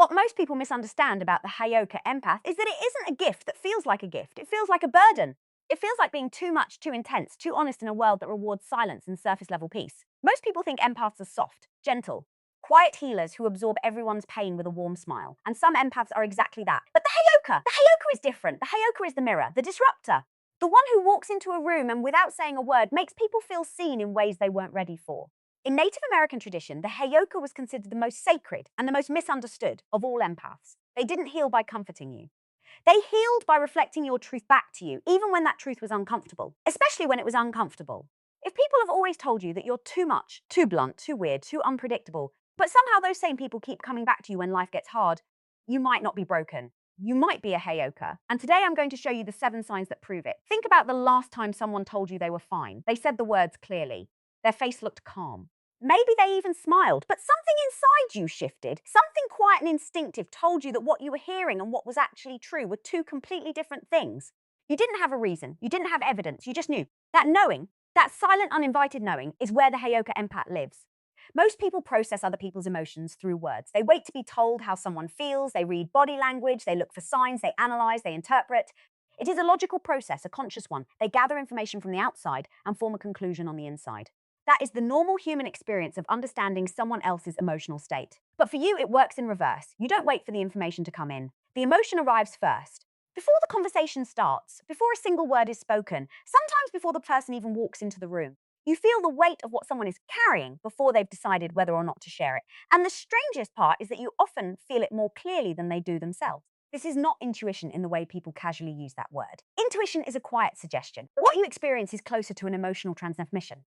What most people misunderstand about the Heyoka empath is that it isn't a gift that feels like a gift. It feels like a burden. It feels like being too much, too intense, too honest in a world that rewards silence and surface level peace. Most people think empaths are soft, gentle, quiet healers who absorb everyone's pain with a warm smile. And some empaths are exactly that. But the Heyoka is different. The Heyoka is the mirror, the disruptor. The one who walks into a room and without saying a word makes people feel seen in ways they weren't ready for. In Native American tradition, the Heyoka was considered the most sacred and the most misunderstood of all empaths. They didn't heal by comforting you. They healed by reflecting your truth back to you, even when that truth was uncomfortable, especially when it was uncomfortable. If people have always told you that you're too much, too blunt, too weird, too unpredictable, but somehow those same people keep coming back to you when life gets hard, you might not be broken. You might be a Heyoka. And today I'm going to show you the 7 signs that prove it. Think about the last time someone told you they were fine. They said the words clearly. Their face looked calm. Maybe they even smiled, but something inside you shifted. Something quiet and instinctive told you that what you were hearing and what was actually true were two completely different things. You didn't have a reason. You didn't have evidence. You just knew. That knowing, that silent, uninvited knowing, is where the Heyoka empath lives. Most people process other people's emotions through words. They wait to be told how someone feels. They read body language. They look for signs. They analyze. They interpret. It is a logical process, a conscious one. They gather information from the outside and form a conclusion on the inside. That is the normal human experience of understanding someone else's emotional state. But for you, it works in reverse. You don't wait for the information to come in. The emotion arrives first. Before the conversation starts, before a single word is spoken, sometimes before the person even walks into the room. You feel the weight of what someone is carrying before they've decided whether or not to share it. And the strangest part is that you often feel it more clearly than they do themselves. This is not intuition in the way people casually use that word. Intuition is a quiet suggestion. What you experience is closer to an emotional transmission.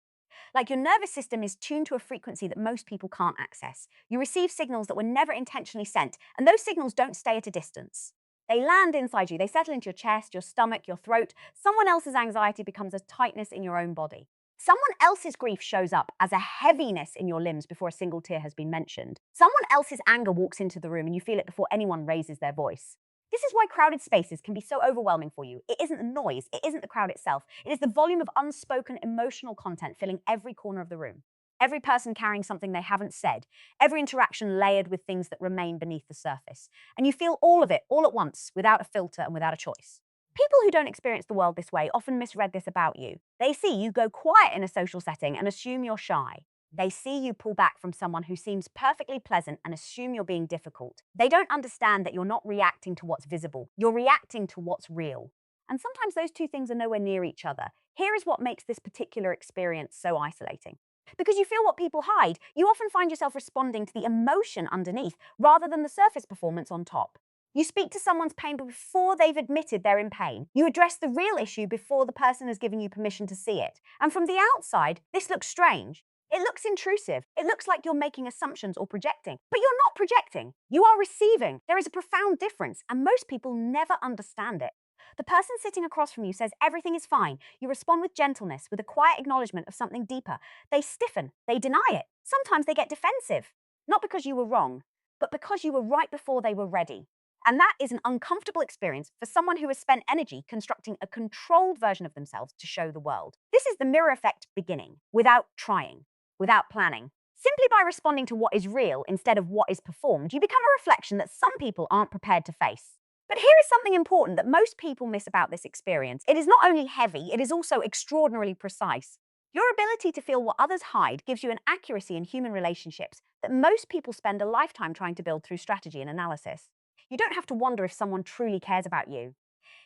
Like your nervous system is tuned to a frequency that most people can't access. You receive signals that were never intentionally sent, and those signals don't stay at a distance. They land inside you. They settle into your chest, your stomach, your throat. Someone else's anxiety becomes a tightness in your own body. Someone else's grief shows up as a heaviness in your limbs before a single tear has been mentioned. Someone else's anger walks into the room and you feel it before anyone raises their voice. This is why crowded spaces can be so overwhelming for you. It isn't the noise, it isn't the crowd itself. It is the volume of unspoken emotional content filling every corner of the room. Every person carrying something they haven't said. Every interaction layered with things that remain beneath the surface. And you feel all of it, all at once, without a filter and without a choice. People who don't experience the world this way often misread this about you. They see you go quiet in a social setting and assume you're shy. They see you pull back from someone who seems perfectly pleasant and assume you're being difficult. They don't understand that you're not reacting to what's visible. You're reacting to what's real. And sometimes those two things are nowhere near each other. Here is what makes this particular experience so isolating. Because you feel what people hide, you often find yourself responding to the emotion underneath rather than the surface performance on top. You speak to someone's pain before they've admitted they're in pain. You address the real issue before the person has given you permission to see it. And from the outside, this looks strange. It looks intrusive. It looks like you're making assumptions or projecting. But you're not projecting. You are receiving. There is a profound difference, and most people never understand it. The person sitting across from you says everything is fine. You respond with gentleness, with a quiet acknowledgement of something deeper. They stiffen. They deny it. Sometimes they get defensive. Not because you were wrong, but because you were right before they were ready. And that is an uncomfortable experience for someone who has spent energy constructing a controlled version of themselves to show the world. This is the mirror effect beginning, without trying, without planning. Simply by responding to what is real instead of what is performed, you become a reflection that some people aren't prepared to face. But here is something important that most people miss about this experience. It is not only heavy, it is also extraordinarily precise. Your ability to feel what others hide gives you an accuracy in human relationships that most people spend a lifetime trying to build through strategy and analysis. You don't have to wonder if someone truly cares about you.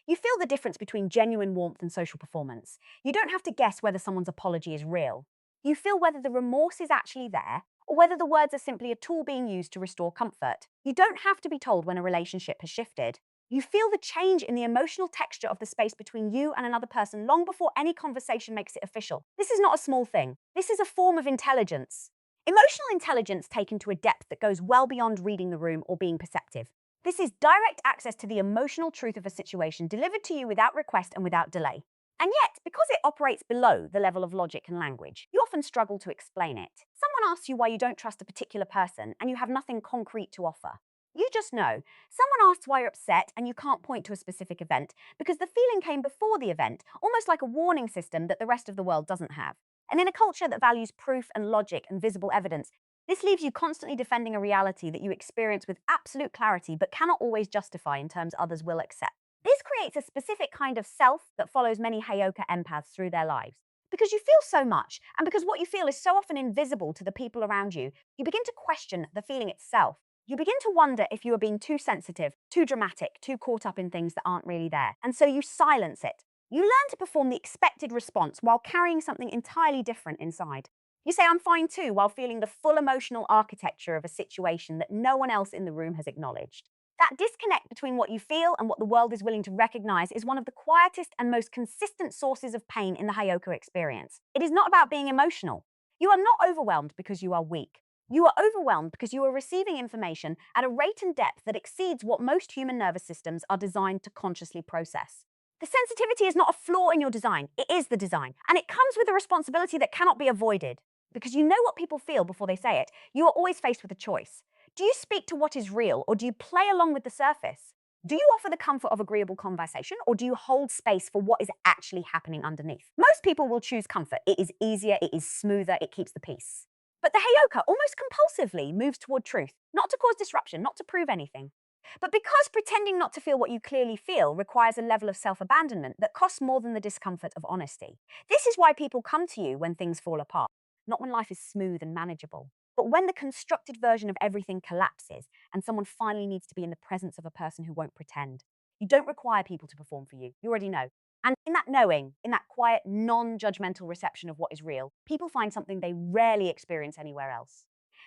You feel the difference between genuine warmth and social performance. You don't have to guess whether someone's apology is real. You feel whether the remorse is actually there or whether the words are simply a tool being used to restore comfort. You don't have to be told when a relationship has shifted. You feel the change in the emotional texture of the space between you and another person long before any conversation makes it official. This is not a small thing. This is a form of intelligence. Emotional intelligence taken to a depth that goes well beyond reading the room or being perceptive. This is direct access to the emotional truth of a situation delivered to you without request and without delay. And yet, because it operates below the level of logic and language, you often struggle to explain it. Someone asks you why you don't trust a particular person and you have nothing concrete to offer. You just know. Someone asks why you're upset and you can't point to a specific event because the feeling came before the event, almost like a warning system that the rest of the world doesn't have. And in a culture that values proof and logic and visible evidence, This leaves you constantly defending a reality that you experience with absolute clarity but cannot always justify in terms others will accept. This creates a specific kind of self that follows many Heyoka empaths through their lives. Because you feel so much, and because what you feel is so often invisible to the people around you, you begin to question the feeling itself. You begin to wonder if you are being too sensitive, too dramatic, too caught up in things that aren't really there. And so you silence it. You learn to perform the expected response while carrying something entirely different inside. You say, I'm fine too, while feeling the full emotional architecture of a situation that no one else in the room has acknowledged. That disconnect between what you feel and what the world is willing to recognize is one of the quietest and most consistent sources of pain in the Heyoka experience. It is not about being emotional. You are not overwhelmed because you are weak. You are overwhelmed because you are receiving information at a rate and depth that exceeds what most human nervous systems are designed to consciously process. The sensitivity is not a flaw in your design, it is the design. And it comes with a responsibility that cannot be avoided. Because you know what people feel before they say it, you are always faced with a choice. Do you speak to what is real, or do you play along with the surface? Do you offer the comfort of agreeable conversation, or do you hold space for what is actually happening underneath? Most people will choose comfort. It is easier, it is smoother, it keeps the peace. But the Heyoka almost compulsively moves toward truth, not to cause disruption, not to prove anything. But because pretending not to feel what you clearly feel requires a level of self-abandonment that costs more than the discomfort of honesty. This is why people come to you when things fall apart, not when life is smooth and manageable, but when the constructed version of everything collapses and someone finally needs to be in the presence of a person who won't pretend. You don't require people to perform for you. You already know. And in that knowing, in that quiet, non-judgmental reception of what is real, people find something they rarely experience anywhere else.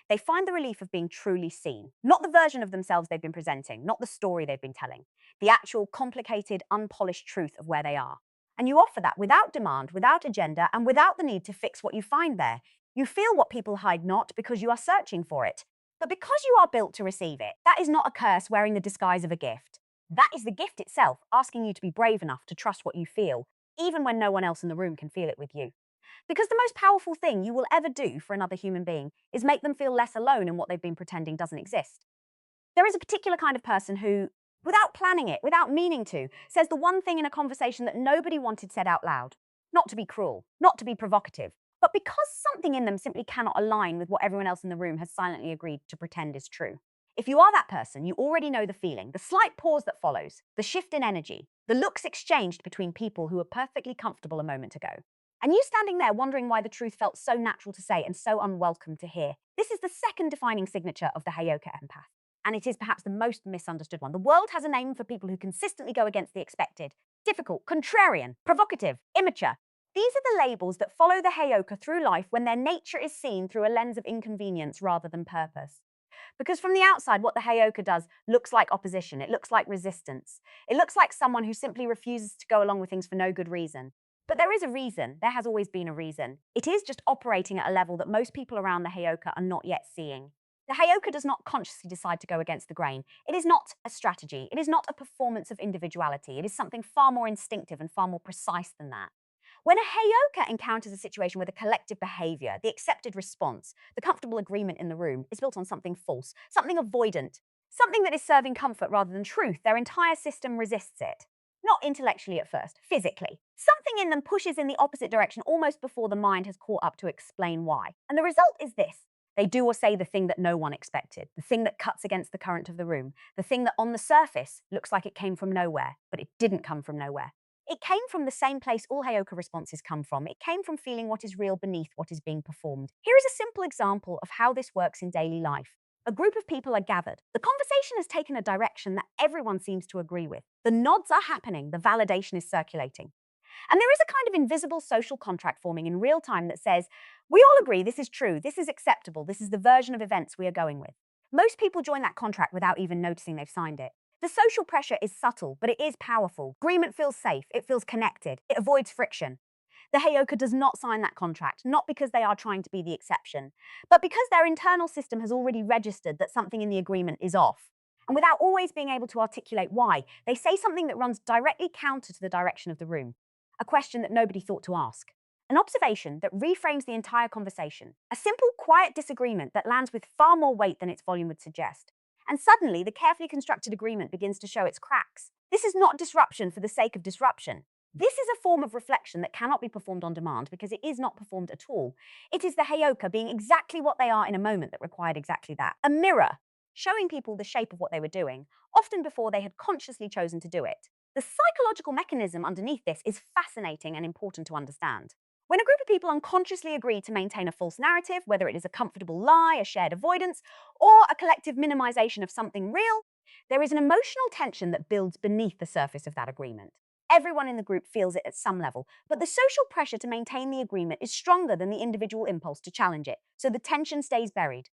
They find the relief of being truly seen, not the version of themselves they've been presenting, not the story they've been telling, the actual complicated, unpolished truth of where they are. And you offer that without demand, without agenda, and without the need to fix what you find there. You feel what people hide not because you are searching for it, but because you are built to receive it. That is not a curse wearing the disguise of a gift. That is the gift itself, asking you to be brave enough to trust what you feel, even when no one else in the room can feel it with you. Because the most powerful thing you will ever do for another human being is make them feel less alone in what they've been pretending doesn't exist. There is a particular kind of person who, without planning it, without meaning to, says the one thing in a conversation that nobody wanted said out loud. Not to be cruel, not to be provocative, but because something in them simply cannot align with what everyone else in the room has silently agreed to pretend is true. If you are that person, you already know the feeling, the slight pause that follows, the shift in energy, the looks exchanged between people who were perfectly comfortable a moment ago. And you standing there wondering why the truth felt so natural to say and so unwelcome to hear. This is the second defining signature of the Heyoka empath. And it is perhaps the most misunderstood one. The world has a name for people who consistently go against the expected. Difficult, contrarian, provocative, immature. These are the labels that follow the Heyoka through life when their nature is seen through a lens of inconvenience rather than purpose. Because from the outside, what the Heyoka does looks like opposition. It looks like resistance. It looks like someone who simply refuses to go along with things for no good reason. But there is a reason. There has always been a reason. It is just operating at a level that most people around the Heyoka are not yet seeing. The Heyoka does not consciously decide to go against the grain. It is not a strategy. It is not a performance of individuality. It is something far more instinctive and far more precise than that. When a Heyoka encounters a situation where the collective behavior, the accepted response, the comfortable agreement in the room is built on something false, something avoidant, something that is serving comfort rather than truth, their entire system resists it. Not intellectually at first, physically. Something in them pushes in the opposite direction almost before the mind has caught up to explain why. And the result is this. They do or say the thing that no one expected, the thing that cuts against the current of the room, the thing that on the surface looks like it came from nowhere, but it didn't come from nowhere. It came from the same place all Heyoka responses come from. It came from feeling what is real beneath what is being performed. Here is a simple example of how this works in daily life. A group of people are gathered. The conversation has taken a direction that everyone seems to agree with. The nods are happening, the validation is circulating. And there is a kind of invisible social contract forming in real time that says, we all agree this is true, this is acceptable, this is the version of events we are going with. Most people join that contract without even noticing they've signed it. The social pressure is subtle, but it is powerful. Agreement feels safe, it feels connected, it avoids friction. The Heyoka does not sign that contract, not because they are trying to be the exception, but because their internal system has already registered that something in the agreement is off. And without always being able to articulate why, they say something that runs directly counter to the direction of the room. A question that nobody thought to ask. An observation that reframes the entire conversation. A simple, quiet disagreement that lands with far more weight than its volume would suggest. And suddenly, the carefully constructed agreement begins to show its cracks. This is not disruption for the sake of disruption. This is a form of reflection that cannot be performed on demand because it is not performed at all. It is the Heyoka being exactly what they are in a moment that required exactly that. A mirror, showing people the shape of what they were doing, often before they had consciously chosen to do it. The psychological mechanism underneath this is fascinating and important to understand. When a group of people unconsciously agree to maintain a false narrative, whether it is a comfortable lie, a shared avoidance, or a collective minimization of something real, there is an emotional tension that builds beneath the surface of that agreement. Everyone in the group feels it at some level, but the social pressure to maintain the agreement is stronger than the individual impulse to challenge it, so the tension stays buried.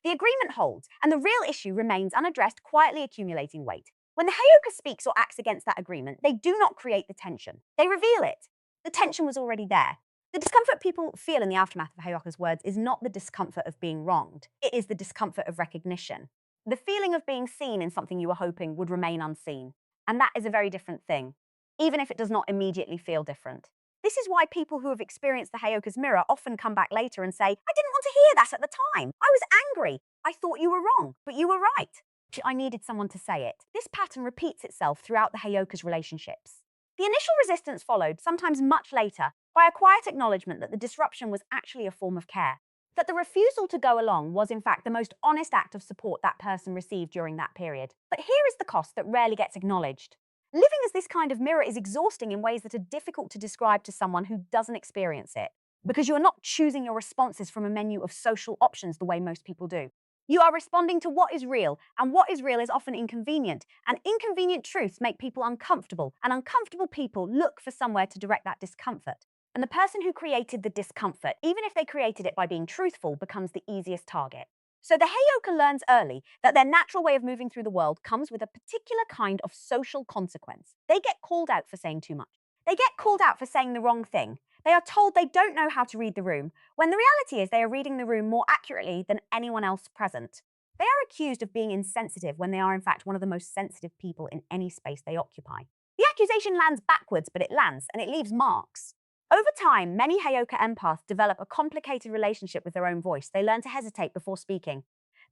The agreement holds, and the real issue remains unaddressed, quietly accumulating weight. When the Heyoka speaks or acts against that agreement, they do not create the tension. They reveal it. The tension was already there. The discomfort people feel in the aftermath of Heyoka's words is not the discomfort of being wronged. It is the discomfort of recognition. The feeling of being seen in something you were hoping would remain unseen. And that is a very different thing, even if it does not immediately feel different. This is why people who have experienced the Heyoka's mirror often come back later and say, I didn't want to hear that at the time. I was angry. I thought you were wrong, but you were right. I needed someone to say it. This pattern repeats itself throughout the Heyoka's relationships. The initial resistance followed, sometimes much later, by a quiet acknowledgement that the disruption was actually a form of care, that the refusal to go along was in fact the most honest act of support that person received during that period. But here is the cost that rarely gets acknowledged. Living as this kind of mirror is exhausting in ways that are difficult to describe to someone who doesn't experience it, because you're not choosing your responses from a menu of social options the way most people do. You are responding to what is real, and what is real is often inconvenient, and inconvenient truths make people uncomfortable, and uncomfortable people look for somewhere to direct that discomfort. And the person who created the discomfort, even if they created it by being truthful, becomes the easiest target. So the Heyoka learns early that their natural way of moving through the world comes with a particular kind of social consequence. They get called out for saying too much. They get called out for saying the wrong thing. They are told they don't know how to read the room, when the reality is they are reading the room more accurately than anyone else present. They are accused of being insensitive when they are in fact one of the most sensitive people in any space they occupy. The accusation lands backwards, but it lands, and it leaves marks. Over time, many Heyoka empaths develop a complicated relationship with their own voice. They learn to hesitate before speaking.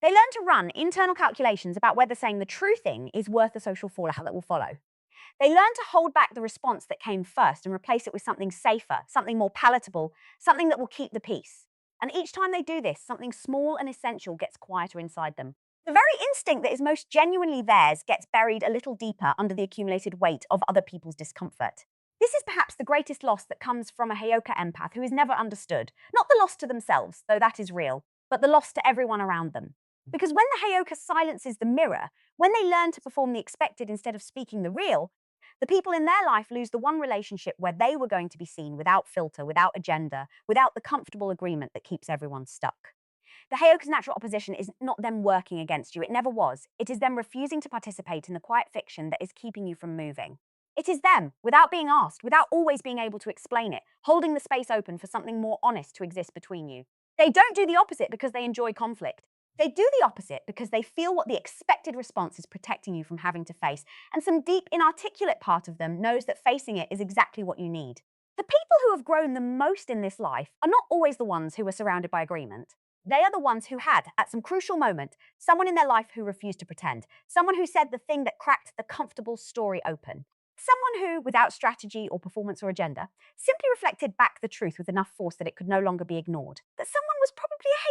They learn to run internal calculations about whether saying the true thing is worth the social fallout that will follow. They learn to hold back the response that came first and replace it with something safer, something more palatable, something that will keep the peace. And each time they do this, something small and essential gets quieter inside them. The very instinct that is most genuinely theirs gets buried a little deeper under the accumulated weight of other people's discomfort. This is perhaps the greatest loss that comes from a Heyoka empath who is never understood. Not the loss to themselves, though that is real, but the loss to everyone around them. Because when the Heyoka silences the mirror, when they learn to perform the expected instead of speaking the real, the people in their life lose the one relationship where they were going to be seen without filter, without agenda, without the comfortable agreement that keeps everyone stuck. The Heyoka's natural opposition is not them working against you. It never was. It is them refusing to participate in the quiet fiction that is keeping you from moving. It is them, without being asked, without always being able to explain it, holding the space open for something more honest to exist between you. They don't do the opposite because they enjoy conflict. They do the opposite because they feel what the expected response is protecting you from having to face, and some deep, inarticulate part of them knows that facing it is exactly what you need. The people who have grown the most in this life are not always the ones who were surrounded by agreement. They are the ones who had, at some crucial moment, someone in their life who refused to pretend, someone who said the thing that cracked the comfortable story open. Someone who, without strategy or performance or agenda, simply reflected back the truth with enough force that it could no longer be ignored. That someone was probably a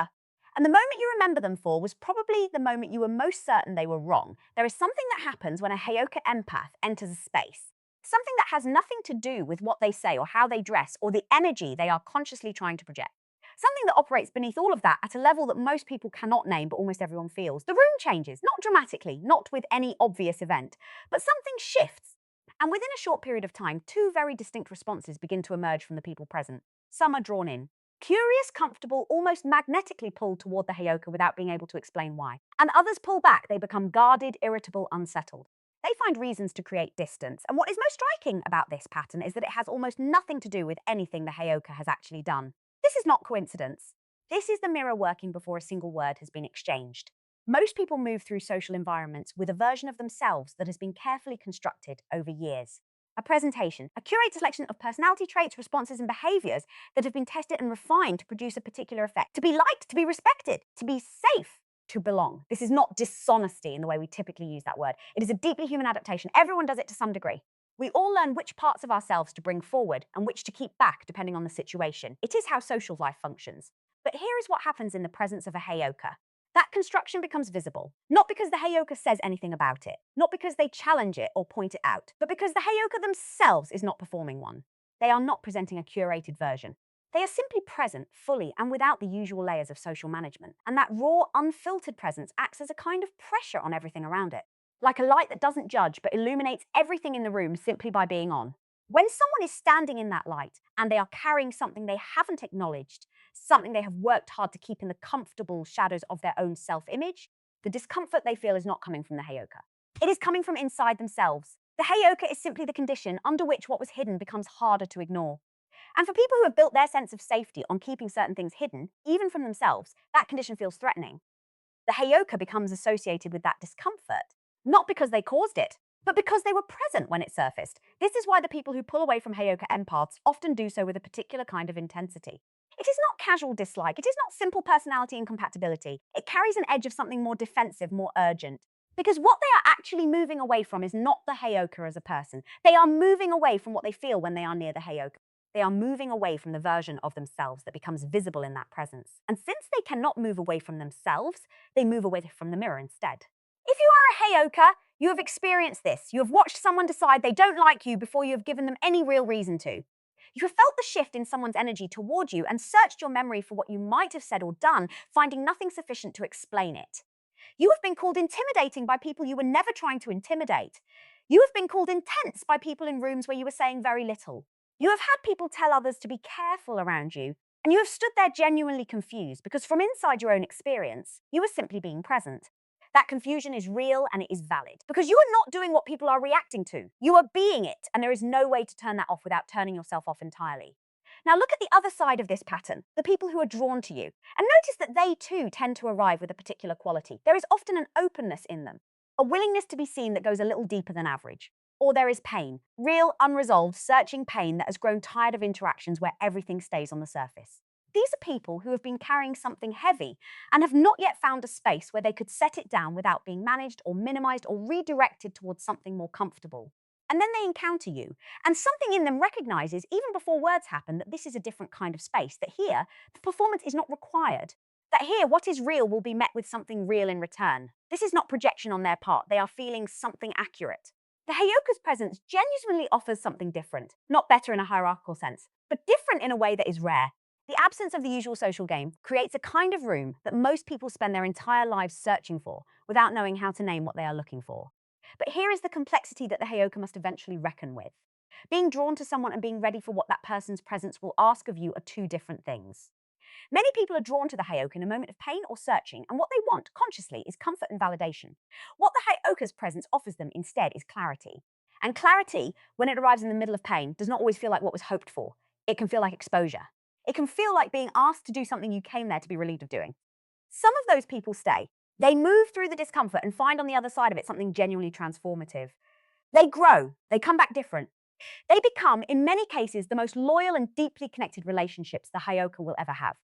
Heyoka. And the moment you remember them for was probably the moment you were most certain they were wrong. There is something that happens when a Heyoka empath enters a space. Something that has nothing to do with what they say or how they dress or the energy they are consciously trying to project. Something that operates beneath all of that at a level that most people cannot name but almost everyone feels. The room changes, not dramatically, not with any obvious event, but something shifts. And within a short period of time, two very distinct responses begin to emerge from the people present. Some are drawn in. Curious, comfortable, almost magnetically pulled toward the Heyoka without being able to explain why. And others pull back, they become guarded, irritable, unsettled. They find reasons to create distance. And what is most striking about this pattern is that it has almost nothing to do with anything the Heyoka has actually done. This is not coincidence. This is the mirror working before a single word has been exchanged. Most people move through social environments with a version of themselves that has been carefully constructed over years. A presentation, a curated selection of personality traits, responses, and behaviors that have been tested and refined to produce a particular effect. To be liked, to be respected, to be safe, to belong. This is not dishonesty in the way we typically use that word. It is a deeply human adaptation. Everyone does it to some degree. We all learn which parts of ourselves to bring forward and which to keep back depending on the situation. It is how social life functions. But here is what happens in the presence of a Heyoka. That construction becomes visible, not because the Heyoka says anything about it, not because they challenge it or point it out, but because the Heyoka themselves is not performing one. They are not presenting a curated version. They are simply present, fully, and without the usual layers of social management. And that raw, unfiltered presence acts as a kind of pressure on everything around it, like a light that doesn't judge but illuminates everything in the room simply by being on. When someone is standing in that light and they are carrying something they haven't acknowledged, something they have worked hard to keep in the comfortable shadows of their own self-image, the discomfort they feel is not coming from the Heyoka. It is coming from inside themselves. The Heyoka is simply the condition under which what was hidden becomes harder to ignore. And for people who have built their sense of safety on keeping certain things hidden, even from themselves, that condition feels threatening. The Heyoka becomes associated with that discomfort, not because they caused it, but because they were present when it surfaced. This is why the people who pull away from Heyoka empaths often do so with a particular kind of intensity. It is not casual dislike, it is not simple personality incompatibility. It carries an edge of something more defensive, more urgent. Because what they are actually moving away from is not the Heyoka as a person. They are moving away from what they feel when they are near the Heyoka. They are moving away from the version of themselves that becomes visible in that presence. And since they cannot move away from themselves, they move away from the mirror instead. If you are a Heyoka, you have experienced this. You have watched someone decide they don't like you before you have given them any real reason to. You have felt the shift in someone's energy toward you and searched your memory for what you might have said or done, finding nothing sufficient to explain it. You have been called intimidating by people you were never trying to intimidate. You have been called intense by people in rooms where you were saying very little. You have had people tell others to be careful around you, and you have stood there genuinely confused because from inside your own experience, you were simply being present. That confusion is real and it is valid because you are not doing what people are reacting to. You are being it, and there is no way to turn that off without turning yourself off entirely. Now look at the other side of this pattern, the people who are drawn to you, and notice that they too tend to arrive with a particular quality. There is often an openness in them, a willingness to be seen that goes a little deeper than average. Or there is pain, real, unresolved, searching pain that has grown tired of interactions where everything stays on the surface. These are people who have been carrying something heavy and have not yet found a space where they could set it down without being managed or minimized or redirected towards something more comfortable. And then they encounter you, and something in them recognizes, even before words happen, that this is a different kind of space, that here, the performance is not required. That here, what is real will be met with something real in return. This is not projection on their part, they are feeling something accurate. The Heyoka's presence genuinely offers something different, not better in a hierarchical sense, but different in a way that is rare. The absence of the usual social game creates a kind of room that most people spend their entire lives searching for without knowing how to name what they are looking for. But here is the complexity that the Heyoka must eventually reckon with. Being drawn to someone and being ready for what that person's presence will ask of you are two different things. Many people are drawn to the Heyoka in a moment of pain or searching, and what they want, consciously, is comfort and validation. What the Heyoka's presence offers them instead is clarity. And clarity, when it arrives in the middle of pain, does not always feel like what was hoped for. It can feel like exposure. It can feel like being asked to do something you came there to be relieved of doing. Some of those people stay. They move through the discomfort and find on the other side of it something genuinely transformative. They grow. They come back different. They become, in many cases, the most loyal and deeply connected relationships the Heyoka will ever have.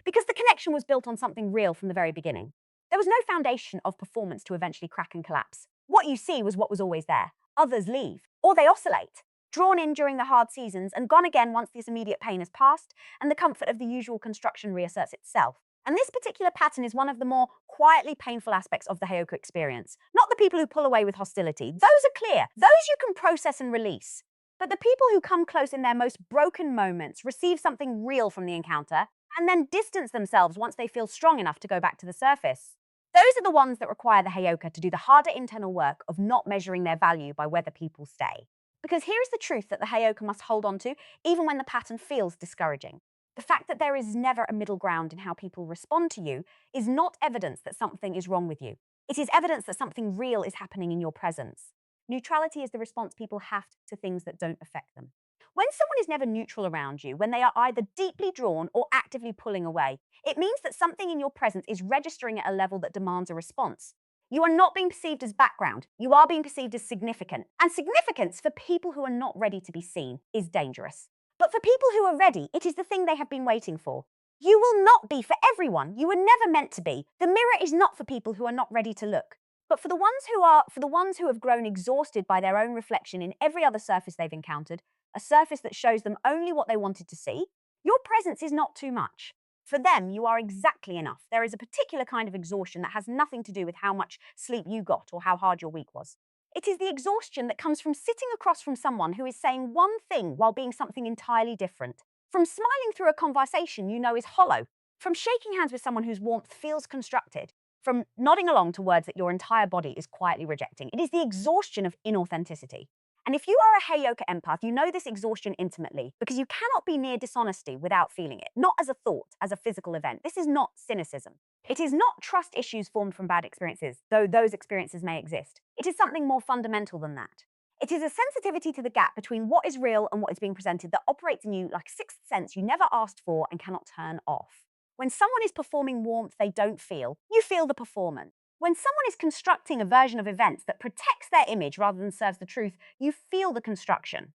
Because the connection was built on something real from the very beginning. There was no foundation of performance to eventually crack and collapse. What you see was what was always there. Others leave, or they oscillate, drawn in during the hard seasons and gone again once this immediate pain has passed and the comfort of the usual construction reasserts itself. And this particular pattern is one of the more quietly painful aspects of the Heyoka experience. Not the people who pull away with hostility. Those are clear. Those you can process and release. But the people who come close in their most broken moments receive something real from the encounter and then distance themselves once they feel strong enough to go back to the surface. Those are the ones that require the Heyoka to do the harder internal work of not measuring their value by whether people stay. Because here is the truth that the Heyoka must hold on to, even when the pattern feels discouraging. The fact that there is never a middle ground in how people respond to you is not evidence that something is wrong with you. It is evidence that something real is happening in your presence. Neutrality is the response people have to things that don't affect them. When someone is never neutral around you, when they are either deeply drawn or actively pulling away, it means that something in your presence is registering at a level that demands a response. You are not being perceived as background. You are being perceived as significant. And significance for people who are not ready to be seen is dangerous. But for people who are ready, it is the thing they have been waiting for. You will not be for everyone. You were never meant to be. The mirror is not for people who are not ready to look. But for the ones who have grown exhausted by their own reflection in every other surface they've encountered, a surface that shows them only what they wanted to see, your presence is not too much. For them, you are exactly enough. There is a particular kind of exhaustion that has nothing to do with how much sleep you got or how hard your week was. It is the exhaustion that comes from sitting across from someone who is saying one thing while being something entirely different. From smiling through a conversation you know is hollow. From shaking hands with someone whose warmth feels constructed. From nodding along to words that your entire body is quietly rejecting. It is the exhaustion of inauthenticity. And if you are a Heyoka empath, you know this exhaustion intimately because you cannot be near dishonesty without feeling it, not as a thought, as a physical event. This is not cynicism. It is not trust issues formed from bad experiences, though those experiences may exist. It is something more fundamental than that. It is a sensitivity to the gap between what is real and what is being presented that operates in you like a sixth sense you never asked for and cannot turn off. When someone is performing warmth they don't feel, you feel the performance. When someone is constructing a version of events that protects their image rather than serves the truth, you feel the construction.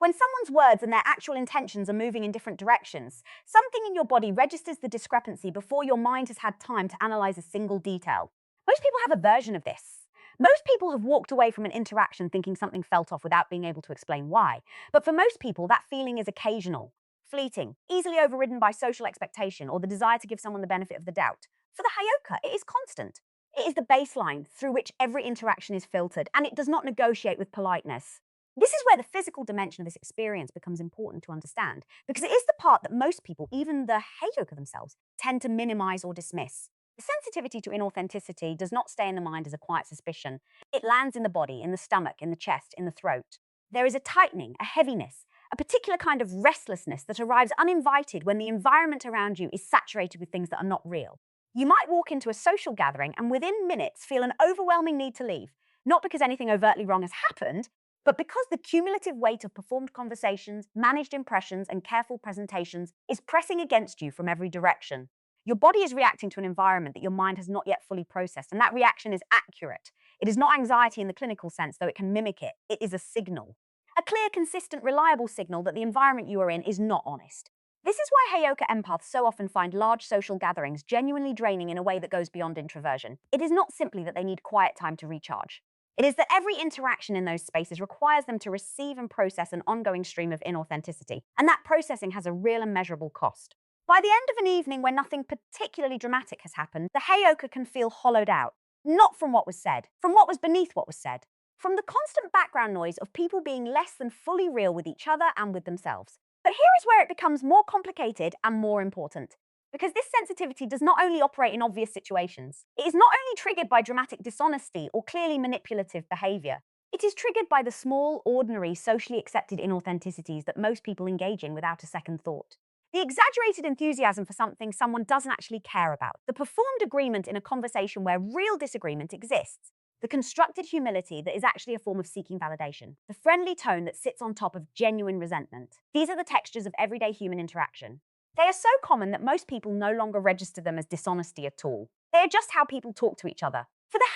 When someone's words and their actual intentions are moving in different directions, something in your body registers the discrepancy before your mind has had time to analyze a single detail. Most people have a version of this. Most people have walked away from an interaction thinking something felt off without being able to explain why. But for most people, that feeling is occasional, fleeting, easily overridden by social expectation or the desire to give someone the benefit of the doubt. For the Heyoka, it is constant. It is the baseline through which every interaction is filtered, and it does not negotiate with politeness. This is where the physical dimension of this experience becomes important to understand, because it is the part that most people, even the Heyoka themselves, tend to minimize or dismiss. The sensitivity to inauthenticity does not stay in the mind as a quiet suspicion. It lands in the body, in the stomach, in the chest, in the throat. There is a tightening, a heaviness, a particular kind of restlessness that arrives uninvited when the environment around you is saturated with things that are not real. You might walk into a social gathering and within minutes feel an overwhelming need to leave, not because anything overtly wrong has happened, but because the cumulative weight of performed conversations, managed impressions, and careful presentations is pressing against you from every direction. Your body is reacting to an environment that your mind has not yet fully processed, and that reaction is accurate. It is not anxiety in the clinical sense, though it can mimic it. It is a signal. A clear, consistent, reliable signal that the environment you are in is not honest. This is why Heyoka empaths so often find large social gatherings genuinely draining in a way that goes beyond introversion. It is not simply that they need quiet time to recharge. It is that every interaction in those spaces requires them to receive and process an ongoing stream of inauthenticity, and that processing has a real and measurable cost. By the end of an evening when nothing particularly dramatic has happened, the Heyoka can feel hollowed out, not from what was said, from what was beneath what was said, from the constant background noise of people being less than fully real with each other and with themselves. But here is where it becomes more complicated and more important. Because this sensitivity does not only operate in obvious situations, it is not only triggered by dramatic dishonesty or clearly manipulative behavior. It is triggered by the small, ordinary, socially accepted inauthenticities that most people engage in without a second thought. The exaggerated enthusiasm for something someone doesn't actually care about. The performed agreement in a conversation where real disagreement exists. The constructed humility that is actually a form of seeking validation. The friendly tone that sits on top of genuine resentment. These are the textures of everyday human interaction. They are so common that most people no longer register them as dishonesty at all. They are just how people talk to each other. For the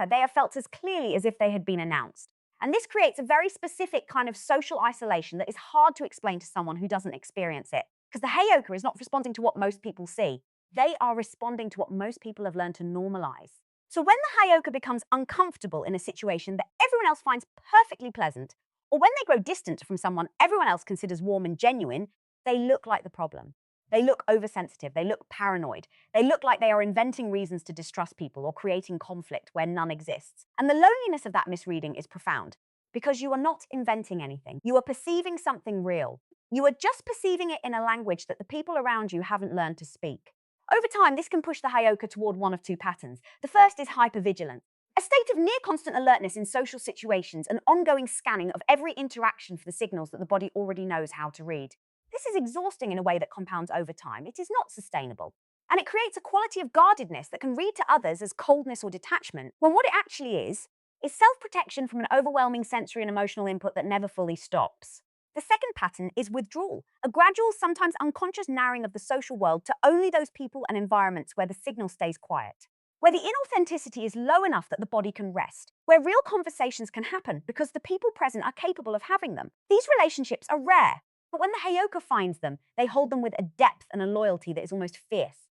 Heyoka, they are felt as clearly as if they had been announced. And this creates a very specific kind of social isolation that is hard to explain to someone who doesn't experience it. Because the Heyoka is not responding to what most people see. They are responding to what most people have learned to normalize. So when the Heyoka becomes uncomfortable in a situation that everyone else finds perfectly pleasant, or when they grow distant from someone everyone else considers warm and genuine, they look like the problem. They look oversensitive. They look paranoid. They look like they are inventing reasons to distrust people or creating conflict where none exists. And the loneliness of that misreading is profound because you are not inventing anything. You are perceiving something real. You are just perceiving it in a language that the people around you haven't learned to speak. Over time, this can push the Heyoka toward one of two patterns. The first is hypervigilance, a state of near constant alertness in social situations, an ongoing scanning of every interaction for the signals that the body already knows how to read. This is exhausting in a way that compounds over time. It is not sustainable. And it creates a quality of guardedness that can read to others as coldness or detachment, when what it actually is self-protection from an overwhelming sensory and emotional input that never fully stops. The second pattern is withdrawal, a gradual, sometimes unconscious narrowing of the social world to only those people and environments where the signal stays quiet, where the inauthenticity is low enough that the body can rest, where real conversations can happen because the people present are capable of having them. These relationships are rare, but when the Heyoka finds them, they hold them with a depth and a loyalty that is almost fierce,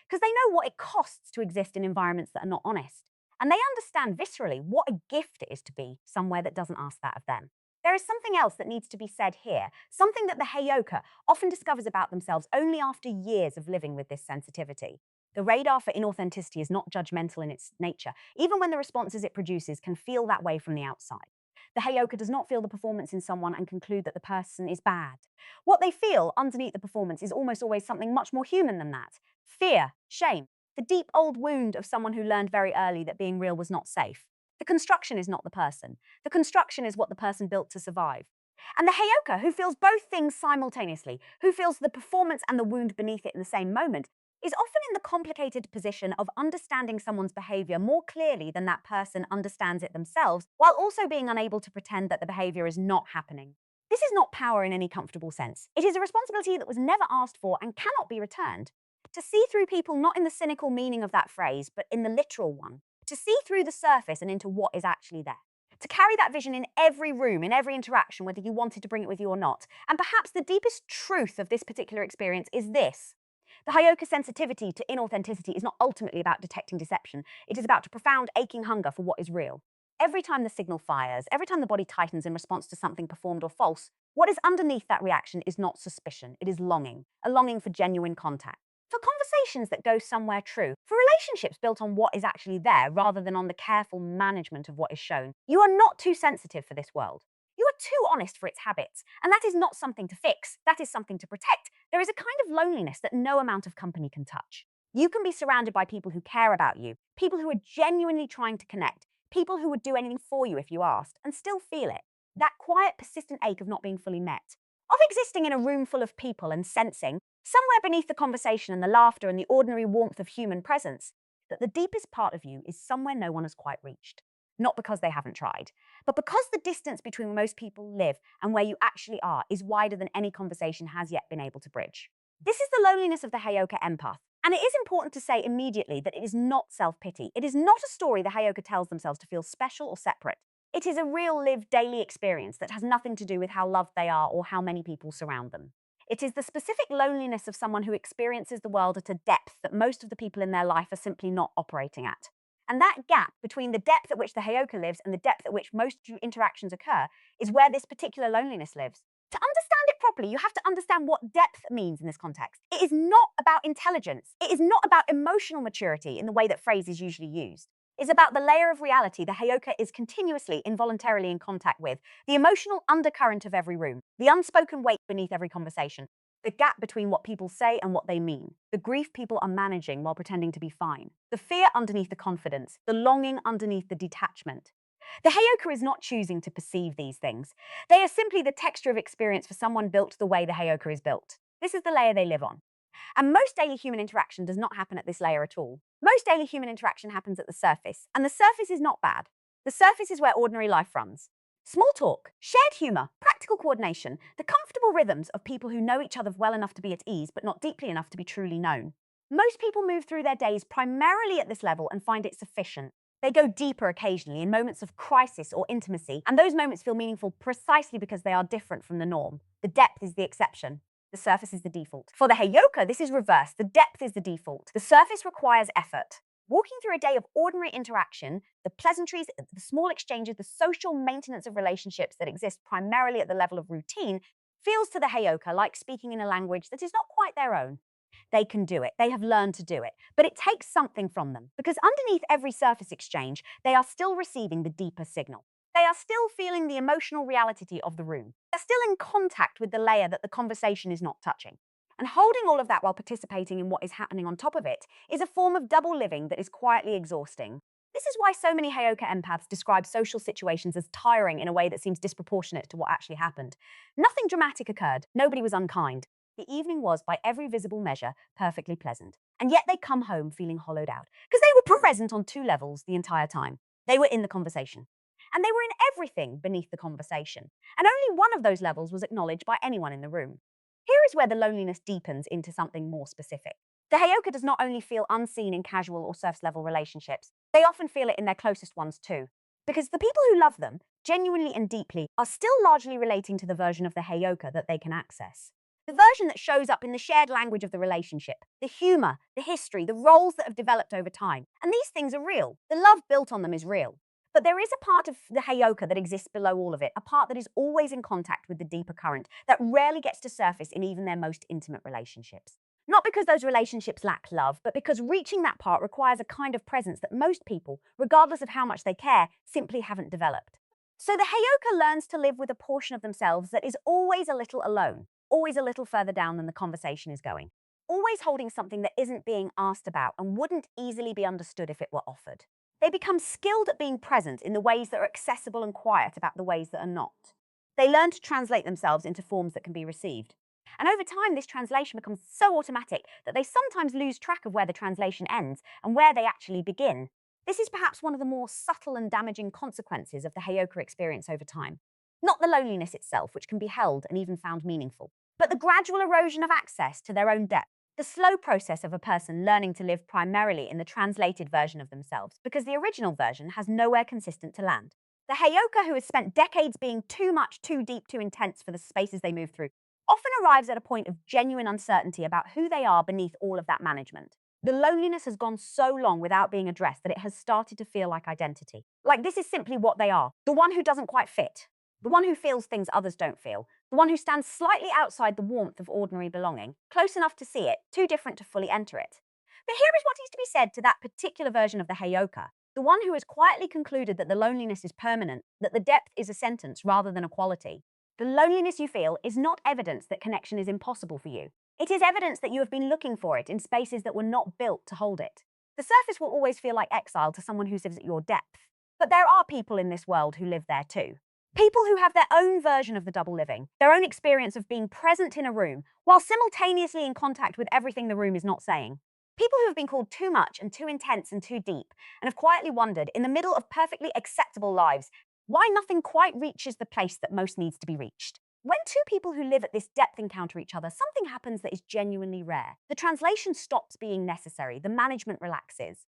because they know what it costs to exist in environments that are not honest. and they understand viscerally what a gift it is to be somewhere that doesn't ask that of them. There is something else that needs to be said here, something that the Heyoka often discovers about themselves only after years of living with this sensitivity. The radar for inauthenticity is not judgmental in its nature, even when the responses it produces can feel that way from the outside. The Heyoka does not feel the performance in someone and conclude that the person is bad. What they feel underneath the performance is almost always something much more human than that. Fear, shame, the deep old wound of someone who learned very early that being real was not safe. The construction is not the person. The construction is what the person built to survive. And the Heyoka, who feels both things simultaneously, who feels the performance and the wound beneath it in the same moment, is often in the complicated position of understanding someone's behavior more clearly than that person understands it themselves, while also being unable to pretend that the behavior is not happening. This is not power in any comfortable sense. It is a responsibility that was never asked for and cannot be returned. To see through people not in the cynical meaning of that phrase, but in the literal one. To see through the surface and into what is actually there. To carry that vision in every room, in every interaction, whether you wanted to bring it with you or not. And perhaps the deepest truth of this particular experience is this. The Heyoka sensitivity to inauthenticity is not ultimately about detecting deception. It is about a profound aching hunger for what is real. Every time the signal fires, every time the body tightens in response to something performed or false, what is underneath that reaction is not suspicion, it is longing, a longing for genuine contact. For conversations that go somewhere true, for relationships built on what is actually there rather than on the careful management of what is shown. You are not too sensitive for this world. You are too honest for its habits, and that is not something to fix, that is something to protect. There is a kind of loneliness that no amount of company can touch. You can be surrounded by people who care about you, people who are genuinely trying to connect, people who would do anything for you if you asked, and still feel it. That quiet, persistent ache of not being fully met. Of existing in a room full of people and sensing, somewhere beneath the conversation and the laughter and the ordinary warmth of human presence, that the deepest part of you is somewhere no one has quite reached. Not because they haven't tried, but because the distance between where most people live and where you actually are is wider than any conversation has yet been able to bridge. This is the loneliness of the Heyoka empath. And it is important to say immediately that it is not self-pity. It is not a story the Heyoka tells themselves to feel special or separate. It is a real lived daily experience that has nothing to do with how loved they are or how many people surround them. It is the specific loneliness of someone who experiences the world at a depth that most of the people in their life are simply not operating at. And that gap between the depth at which the Heyoka lives and the depth at which most interactions occur is where this particular loneliness lives. To understand it properly, you have to understand what depth means in this context. It is not about intelligence. It is not about emotional maturity in the way that phrase is usually used. It's about the layer of reality the Heyoka is continuously, involuntarily in contact with, the emotional undercurrent of every room, the unspoken weight beneath every conversation, the gap between what people say and what they mean, the grief people are managing while pretending to be fine, the fear underneath the confidence, the longing underneath the detachment. The Heyoka is not choosing to perceive these things. They are simply the texture of experience for someone built the way the Heyoka is built. This is the layer they live on. And most daily human interaction does not happen at this layer at all. Most daily human interaction happens at the surface, and the surface is not bad. The surface is where ordinary life runs. Small talk, shared humor, practical coordination, the comfortable rhythms of people who know each other well enough to be at ease, but not deeply enough to be truly known. Most people move through their days primarily at this level and find it sufficient. They go deeper occasionally in moments of crisis or intimacy, and those moments feel meaningful precisely because they are different from the norm. The depth is the exception. The surface is the default. For the Heyoka, this is reversed. The depth is the default. The surface requires effort. Walking through a day of ordinary interaction, the pleasantries, the small exchanges, the social maintenance of relationships that exist primarily at the level of routine, feels to the Heyoka like speaking in a language that is not quite their own. They can do it. They have learned to do it. But it takes something from them, because underneath every surface exchange, they are still receiving the deeper signal. They are still feeling the emotional reality of the room. They're still in contact with the layer that the conversation is not touching. And holding all of that while participating in what is happening on top of it is a form of double living that is quietly exhausting. This is why so many Heyoka empaths describe social situations as tiring in a way that seems disproportionate to what actually happened. Nothing dramatic occurred. Nobody was unkind. The evening was, by every visible measure, perfectly pleasant. And yet they come home feeling hollowed out, because they were present on two levels the entire time. They were in the conversation. And they were in everything beneath the conversation. And only one of those levels was acknowledged by anyone in the room. Here is where the loneliness deepens into something more specific. The Heyoka does not only feel unseen in casual or surface level relationships, they often feel it in their closest ones too. Because the people who love them, genuinely and deeply, are still largely relating to the version of the Heyoka that they can access. The version that shows up in the shared language of the relationship, the humor, the history, the roles that have developed over time. And these things are real. The love built on them is real. But there is a part of the Heyoka that exists below all of it, a part that is always in contact with the deeper current, that rarely gets to surface in even their most intimate relationships. Not because those relationships lack love, but because reaching that part requires a kind of presence that most people, regardless of how much they care, simply haven't developed. So the Heyoka learns to live with a portion of themselves that is always a little alone, always a little further down than the conversation is going, always holding something that isn't being asked about and wouldn't easily be understood if it were offered. They become skilled at being present in the ways that are accessible and quiet about the ways that are not. They learn to translate themselves into forms that can be received. And over time, this translation becomes so automatic that they sometimes lose track of where the translation ends and where they actually begin. This is perhaps one of the more subtle and damaging consequences of the Heyoka experience over time. Not the loneliness itself, which can be held and even found meaningful, but the gradual erosion of access to their own depth. The slow process of a person learning to live primarily in the translated version of themselves, because the original version has nowhere consistent to land. The Heyoka who has spent decades being too much, too deep, too intense for the spaces they move through, often arrives at a point of genuine uncertainty about who they are beneath all of that management. The loneliness has gone so long without being addressed that it has started to feel like identity. Like this is simply what they are. The one who doesn't quite fit. The one who feels things others don't feel. The one who stands slightly outside the warmth of ordinary belonging, close enough to see it, too different to fully enter it. But here is what needs to be said to that particular version of the Heyoka. The one who has quietly concluded that the loneliness is permanent, that the depth is a sentence rather than a quality. The loneliness you feel is not evidence that connection is impossible for you. It is evidence that you have been looking for it in spaces that were not built to hold it. The surface will always feel like exile to someone who lives at your depth. But there are people in this world who live there too. People who have their own version of the double living, their own experience of being present in a room while simultaneously in contact with everything the room is not saying. People who have been called too much and too intense and too deep and have quietly wondered, in the middle of perfectly acceptable lives, why nothing quite reaches the place that most needs to be reached. When two people who live at this depth encounter each other, something happens that is genuinely rare. The translation stops being necessary, the management relaxes.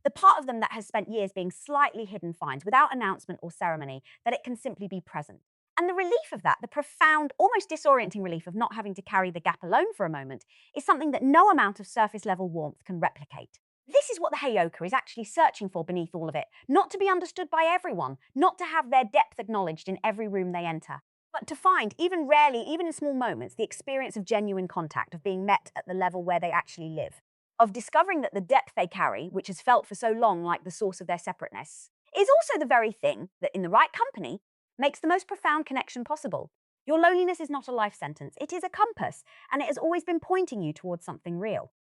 The part of them that has spent years being slightly hidden finds, without announcement or ceremony, that it can simply be present. And the relief of that, the profound, almost disorienting relief of not having to carry the gap alone for a moment, is something that no amount of surface level warmth can replicate. This is what the Heyoka is actually searching for beneath all of it. Not to be understood by everyone, not to have their depth acknowledged in every room they enter, but to find, even rarely, even in small moments, the experience of genuine contact, of being met at the level where they actually live, of discovering that the depth they carry, which has felt for so long like the source of their separateness, is also the very thing that, in the right company, makes the most profound connection possible. Your loneliness is not a life sentence, it is a compass, and it has always been pointing you towards something real.